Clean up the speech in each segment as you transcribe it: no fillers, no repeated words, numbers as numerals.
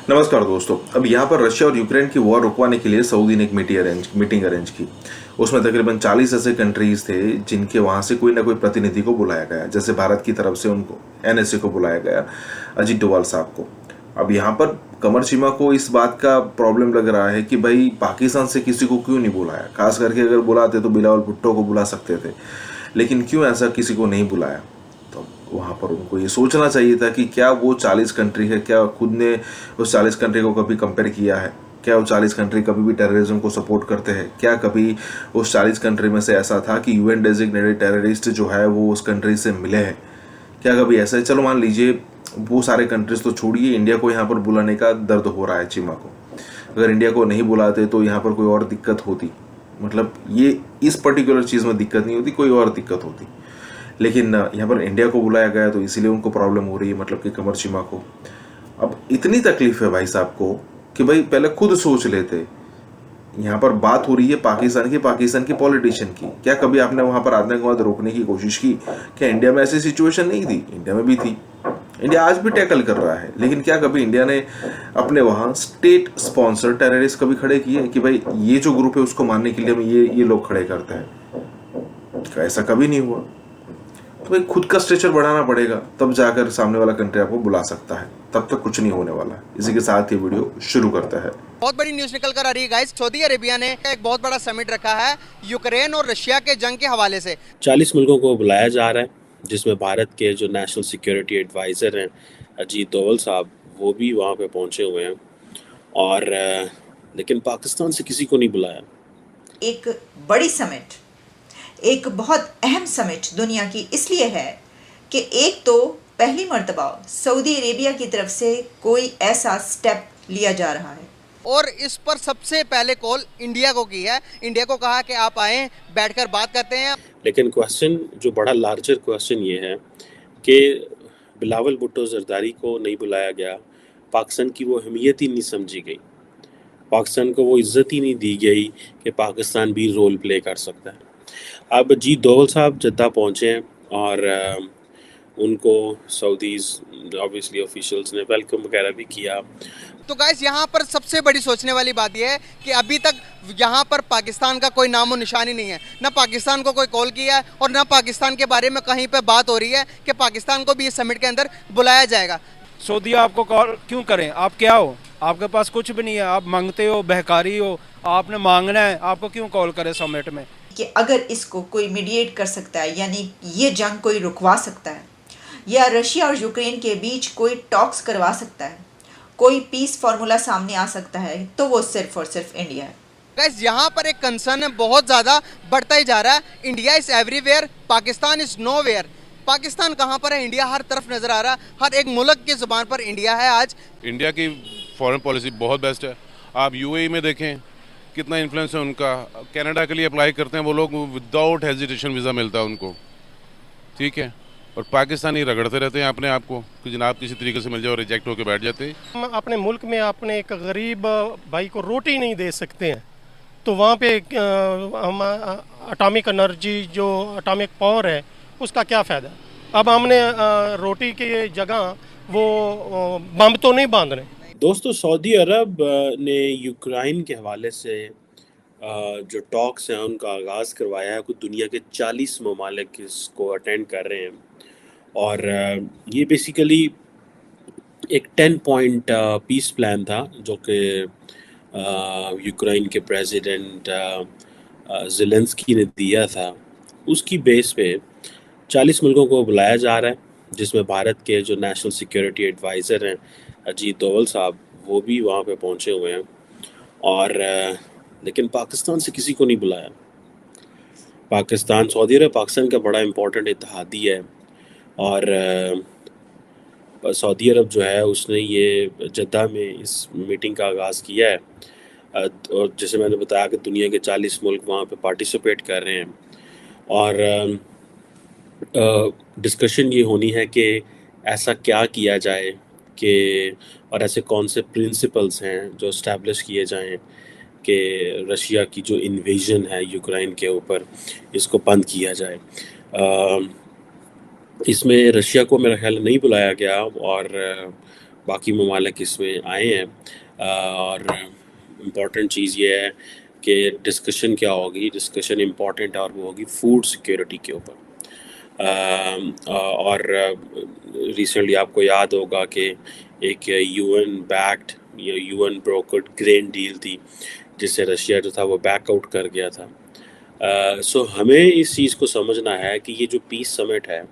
नमस्कार दोस्तों। अब यहाँ पर रशिया और यूक्रेन की वॉर रुकवाने के लिए सऊदी ने एक मीटिंग अरेंज की। उसमें तकरीबन 40 ऐसे कंट्रीज थे जिनके वहाँ से कोई ना कोई प्रतिनिधि को बुलाया गया। जैसे भारत की तरफ से उनको एनएसए को बुलाया गया, अजीत डोभाल साहब को। अब यहाँ पर कमर चीमा को इस बात का प्रॉब्लम लग रहा है कि भाई पाकिस्तान से किसी को क्यों नहीं बुलाया। खास करके अगर बुलाते तो बिलावल भुट्टो को बुला सकते थे, लेकिन क्यों ऐसा किसी को नहीं बुलाया। तो वहाँ पर उनको ये सोचना चाहिए था कि क्या वो 40 कंट्री है, क्या खुद ने उस 40 कंट्री को कभी कंपेयर किया है, क्या वो 40 कंट्री कभी भी टेररिज्म को सपोर्ट करते हैं, क्या कभी उस 40 कंट्री में से ऐसा था कि यूएन डेजिग्नेटेड टेररिस्ट जो है वो उस कंट्री से मिले हैं, क्या कभी ऐसा है। चलो मान लीजिए वो सारे कंट्रीज तो छोड़िए, इंडिया को यहाँ पर बुलाने का दर्द हो रहा है चीमा को। अगर इंडिया को नहीं बुलाते तो यहाँ पर कोई और दिक्कत होती, मतलब ये इस पर्टिकुलर चीज़ में दिक्कत नहीं होती, कोई और दिक्कत होती। लेकिन यहाँ पर इंडिया को बुलाया गया तो इसीलिए उनको प्रॉब्लम हो रही है, मतलब कि कमर चीमा को। अब इतनी तकलीफ है भाई साहब को कि भाई पहले खुद सोच लेते। यहाँ पर बात हो रही है पाकिस्तान की पॉलिटिशियन की। क्या कभी आपने वहाँ पर आतंकवाद रोकने की कोशिश की? क्या इंडिया में ऐसी सिचुएशन नहीं थी? इंडिया में भी थी। इंडिया आज भी टैकल कर रहा है, लेकिन क्या कभी इंडिया ने अपने वहाँ स्टेट स्पॉन्सर टेररिस्ट कभी खड़े किए कि भाई ये जो ग्रुप है उसको मारने के लिए हम ये लोग खड़े करते हैं? ऐसा कभी नहीं हुआ। तो भाई खुद का स्ट्रेचर बढ़ाना पड़ेगा, तब जाकर सामने वाला कंट्री आपको बुला सकता है, तब तक कुछ नहीं होने वाला है। इसी के साथ ये वीडियो शुरू करता है। बहुत बड़ी न्यूज निकल कर आ रही है गाइस। सऊदी अरेबिया ने एक बहुत बड़ा समिट रखा है यूक्रेन और रशिया के जंग के हवाले से। 40 मुल्कों को बुलाया जा रहा है, जिसमें भारत के जो नेशनल सिक्योरिटी एडवाइज़र हैं अजीत डोभाल साहब, वो भी वहाँ पे पहुँचे हुए हैं। और लेकिन पाकिस्तान से किसी को नहीं बुलाया। एक बड़ी समिट, एक बहुत अहम समिट दुनिया की इसलिए है कि एक तो पहली मर्तबा सऊदी अरेबिया की तरफ से कोई ऐसा स्टेप लिया जा रहा है, और इस पर सबसे पहले कॉल इंडिया को की है। इंडिया को कहा कि आप आएं, बैठकर बात करते हैं। लेकिन क्वेश्चन जो बड़ा लार्जर क्वेश्चन ये है कि बिलावल भुट्टो जरदारी को नहीं बुलाया गया, पाकिस्तान की वो अहमियत ही नहीं समझी गई, पाकिस्तान को वो इज़्ज़त ही नहीं दी गई कि पाकिस्तान भी रोल प्ले कर सकता है। अब अजीत डोभाल साहब जद्दा पहुँचे हैं और उनको सऊदीज़ ऑब्वियसली ऑफिशियल्स ने वेलकम वगैरह भी किया। तो गाइस यहाँ पर सबसे बड़ी सोचने वाली बात यह है कि अभी तक यहाँ पर पाकिस्तान का कोई नामो निशानी नहीं है। ना पाकिस्तान को कोई कॉल किया है और ना पाकिस्तान के बारे में कहीं पे बात हो रही है कि पाकिस्तान को भी इस समिट के अंदर बुलाया जाएगा। सऊदी आपको कॉल क्यों करें? आप क्या हो? आपके पास कुछ भी नहीं है, आप मांगते हो, बहकारी हो, आपने मांगना है, आपको क्यों कॉल करें समिट में? कि अगर इसको कोई मीडिएट कर सकता है, यानी ये जंग कोई रुकवा सकता है, या रशिया और यूक्रेन के बीच कोई टॉक्स करवा सकता है, कोई पीस फार्मूला सामने आ सकता है, तो वो सिर्फ और सिर्फ इंडिया है। गाइस यहाँ पर एक कंसर्न है, बहुत ज़्यादा बढ़ता ही जा रहा है। India is everywhere, Pakistan is nowhere. Pakistan कहाँ पर है? इंडिया हर तरफ नज़र आ रहा है। हर एक मुल्क की ज़ुबान पर इंडिया है आज। इंडिया की फॉरेन पॉलिसी बहुत बेस्ट है। आप यूएई में देखें कितना इन्फ्लुएंस है उनका। कनाडा के लिए अप्लाई करते हैं वो लोग, विदाउट हेजिटेशन वीज़ा मिलता है उनको, ठीक है। और पाकिस्तानी रगड़ते रहते हैं अपने आप को कि जनाब किसी तरीके से मिल जाए और रिजेक्ट होकर बैठ जाते हैं। हम अपने मुल्क में अपने एक गरीब भाई को रोटी नहीं दे सकते हैं, तो वहाँ पे हम एटॉमिक एनर्जी जो एटॉमिक पावर है उसका क्या फ़ायदा? अब हमने रोटी की जगह वो बम तो नहीं बांध रहे। दोस्तों, सऊदी अरब ने यूक्रेन के हवाले से जो टॉक्स हैं उनका आगाज़ करवाया है। कुछ दुनिया के 40 ममालिक इसको अटेंड कर रहे हैं और ये बेसिकली एक 10 पॉइंट पीस प्लान था जो कि यूक्रेन के प्रेसिडेंट ज़ेलेंस्की ने दिया था। उसकी बेस पे 40 मुल्कों को बुलाया जा रहा है, जिसमें भारत के जो नेशनल सिक्योरिटी एडवाइज़र हैं अजीत डोभाल साहब, वो भी वहाँ पे पहुँचे हुए हैं। और लेकिन पाकिस्तान से किसी को नहीं बुलाया। पाकिस्तान, सऊदी अरब पाकिस्तान का बड़ा इम्पोर्टेंट इत्तेहादी है और सऊदी अरब जो है उसने ये जद्दा में इस मीटिंग का आगाज़ किया है। और जैसे मैंने बताया कि दुनिया के 40 मुल्क वहाँ पे पार्टिसिपेट कर रहे हैं और डिस्कशन ये होनी है कि ऐसा क्या किया जाए कि और ऐसे कौन से प्रिंसिपल्स हैं जो इस्टेब्लिश किए जाएं कि रशिया की जो इन्वेजन है यूक्रेन के ऊपर, इसको बंद किया जाए। इसमें रशिया को मेरा ख्याल नहीं बुलाया गया और बाकी ममालिक इसमें आए हैं। और इम्पॉर्टेंट चीज़ ये है कि डिस्कशन क्या होगी, डिस्कशन इम्पॉर्टेंट है और वो होगी फूड सिक्योरिटी के ऊपर। और रिसेंटली आपको याद होगा कि एक यूएन बैक्ड या यूएन ब्रोकर्ड ग्रेन डील थी जिससे रशिया जो था वो बैकआउट कर गया था। सो हमें इस चीज़ को समझना है कि ये जो पीस समिट है,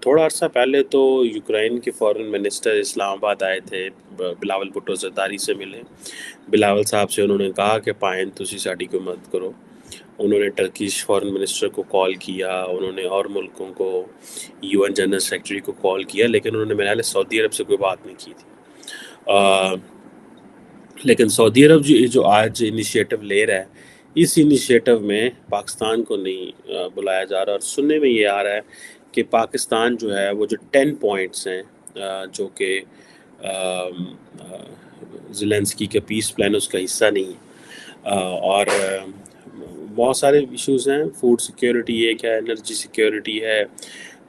थोड़ा अर्सा पहले तो यूक्रेन के फॉरेन मिनिस्टर इस्लामाबाद आए थे, बिलावल भुट्टो ज़रदारी से मिले। बिलावल साहब से उन्होंने कहा कि पाइन तुसी साड़ी को मदद करो। उन्होंने टर्किश फॉरेन मिनिस्टर को कॉल किया, उन्होंने और मुल्कों को, यूएन जनरल सेक्रेटरी को कॉल किया, लेकिन उन्होंने मेरे ख्याल सऊदी अरब से कोई बात नहीं की थी। लेकिन सऊदी अरब जो आज इनिशिएटिव ले रहा है, इस इनिशिएटिव में पाकिस्तान को नहीं बुलाया जा रहा। और सुनने में ये आ रहा है कि पाकिस्तान जो है वो जो 10 पॉइंट्स हैं जो कि ज़ेलेंस्की के पीस प्लान उसका हिस्सा नहीं है। और बहुत सारे इश्यूज़ हैं, फूड सिक्योरिटी एक है, एनर्जी सिक्योरिटी है,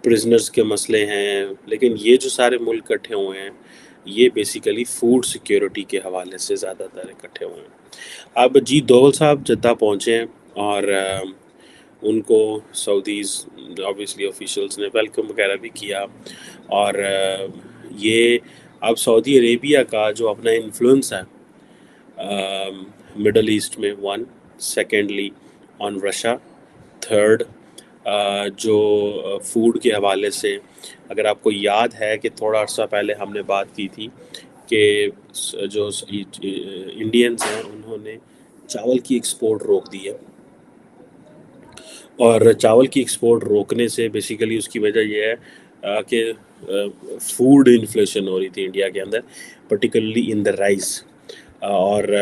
प्रिजनर्स के मसले हैं, लेकिन ये जो सारे मुल्क इकट्ठे हुए हैं ये बेसिकली फूड सिक्योरिटी के हवाले से ज़्यादातर इकट्ठे हुए हैं। अब अजीत डोवल साहब जद्दा पहुँचे हैं और उनको सऊदीज़ ऑब्वियसली ऑफिशियल्स ने वेलकम वगैरह भी किया। और ये अब सऊदी अरेबिया का जो अपना इन्फ्लुएंस है मिडल ईस्ट में, one, secondly on Russia, third जो फूड के हवाले से, अगर आपको याद है कि थोड़ा अर्सा पहले हमने बात की थी कि जो इंडियंस हैं उन्होंने चावल की एक्सपोर्ट रोक दी है। और चावल की एक्सपोर्ट रोकने से बेसिकली उसकी वजह यह है कि फूड इन्फ्लेशन हो रही थी इंडिया के अंदर, पर्टिकुलरली इन द राइस। और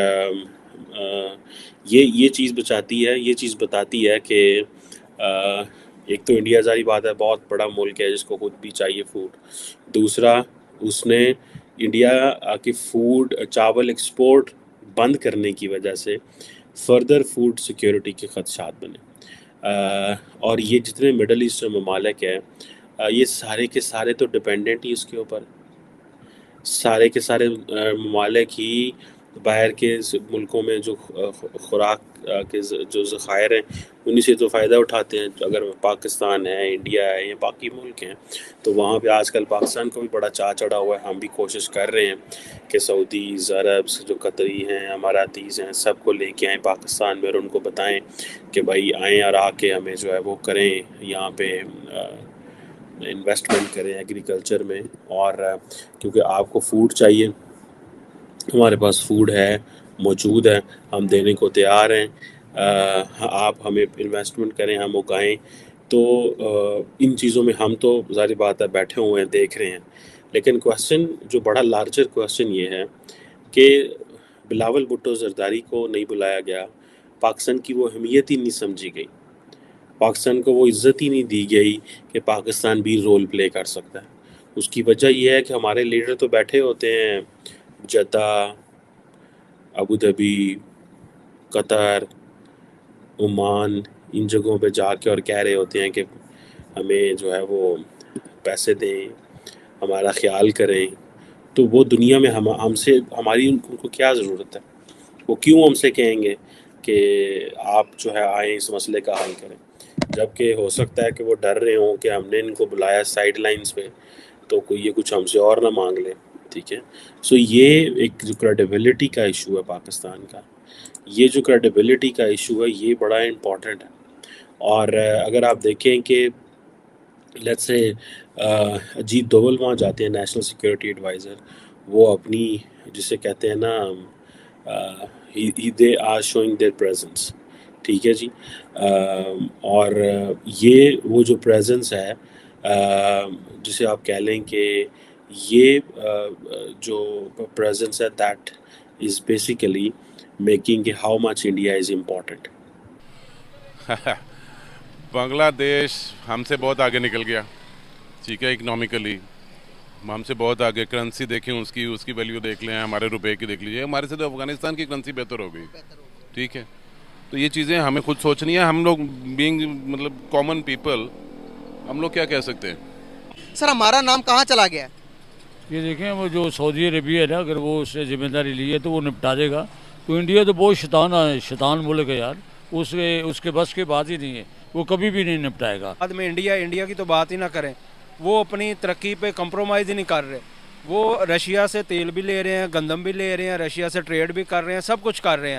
ये चीज़ बताती है कि एक तो इंडिया जारी बात है बहुत बड़ा मुल्क है जिसको खुद भी चाहिए फूड, दूसरा उसने इंडिया की फूड चावल एक्सपोर्ट बंद करने की वजह से फर्दर फूड सिक्योरिटी के खदशात बने। और ये जितने मिडल ईस्टर्न ममालिक हैं ये सारे के सारे तो डिपेंडेंट ही इसके ऊपर, सारे के सारे ममालिक ही बाहर के मुल्कों में जो खुराक के जो ज़खायर हैं उन्हीं से तो फ़ायदा उठाते हैं। अगर पाकिस्तान है, इंडिया है या बाकी मुल्क हैं, तो वहाँ पे आजकल पाकिस्तान को भी बड़ा चाह चढ़ा हुआ है। हम भी कोशिश कर रहे हैं कि सऊदीज़, अरब्स, जो कतरी हैं, अमारातीज़ हैं, सबको लेके आएँ पाकिस्तान में और उनको बताएं कि भाई आएँ और आके हमें जो है वो करें, यहाँ पे इन्वेस्टमेंट करें एग्रीकल्चर में। और क्योंकि आपको फूड चाहिए, हमारे पास फूड है, मौजूद है, हम देने को तैयार हैं। आप हमें इन्वेस्टमेंट करें, हम उगाएं। तो इन चीज़ों में हम तो ज़ाहिर बात है बैठे हुए हैं, देख रहे हैं। लेकिन क्वेश्चन जो बड़ा लार्जर क्वेश्चन ये है कि बिलावल भुट्टो ज़रदारी को नहीं बुलाया गया, पाकिस्तान की वो अहमियत ही नहीं समझी गई, पाकिस्तान को वो इज़्ज़त ही नहीं दी गई कि पाकिस्तान भी रोल प्ले कर सकता है। उसकी वजह यह है कि हमारे लीडर तो बैठे होते हैं Jeddah, Abu Dhabi, Qatar, Oman, इन जगहों पे जाके और कह रहे होते हैं कि हमें जो है वो पैसे दें, हमारा ख्याल करें। तो वो दुनिया में हमसे हमारी उनको क्या ज़रूरत है? वो क्यों हमसे कहेंगे कि आप जो है आए इस मसले का हल करें, जबकि हो सकता है कि वो डर रहे हों कि हमने इनको बुलाया साइड लाइन्स पे तो कोई ये कुछ हमसे और ना मांग ले। ठीक है, सो ये एक जो क्रेडिबिलिटी का इशू है पाकिस्तान का, ये जो क्रेडिबिलिटी का इशू है ये बड़ा इम्पॉर्टेंट है। और अगर आप देखें कि लेट्स से अजीत डोवल वहाँ जाते हैं, नेशनल सिक्योरिटी एडवाइज़र, वो अपनी जिसे कहते हैं ना they are showing their presence. ठीक है जी। और ये वो जो प्रेजेंस है जिसे आप कह लें कि ये जो प्रेजेंस है that is basically making how much India is important. Bangladesh हमसे बहुत आगे निकल गया, ठीक है, इकनॉमिकली हमसे बहुत आगे। करेंसी देखें, उसकी वैल्यू देख लें, हमारे रुपए की देख लीजिए, हमारे से तो अफगानिस्तान की करेंसी बेहतर हो गई। ठीक है, तो ये चीज़ें हमें खुद सोचनी है। हम लोग बीइंग मतलब कॉमन पीपल, हम लोग क्या कह सकते हैं? सर हमारा नाम कहाँ चला गया? ये देखें वो जो सऊदी अरेबिया है ना, अगर वो उससे जिम्मेदारी ली है तो वो निपटा देगा। तो इंडिया तो बहुत शैतान मुल्क है यार, उसके बस की बात ही नहीं है, वो कभी भी नहीं निपटाएगा। बाद में इंडिया की तो बात ही ना करें, वो अपनी तरक्की पे कंप्रोमाइज़ ही नहीं कर रहे। वो रशिया से तेल भी ले रहे हैं, गंदम भी ले रहे हैं, रशिया से ट्रेड भी कर रहे हैं, सब कुछ कर रहे हैं,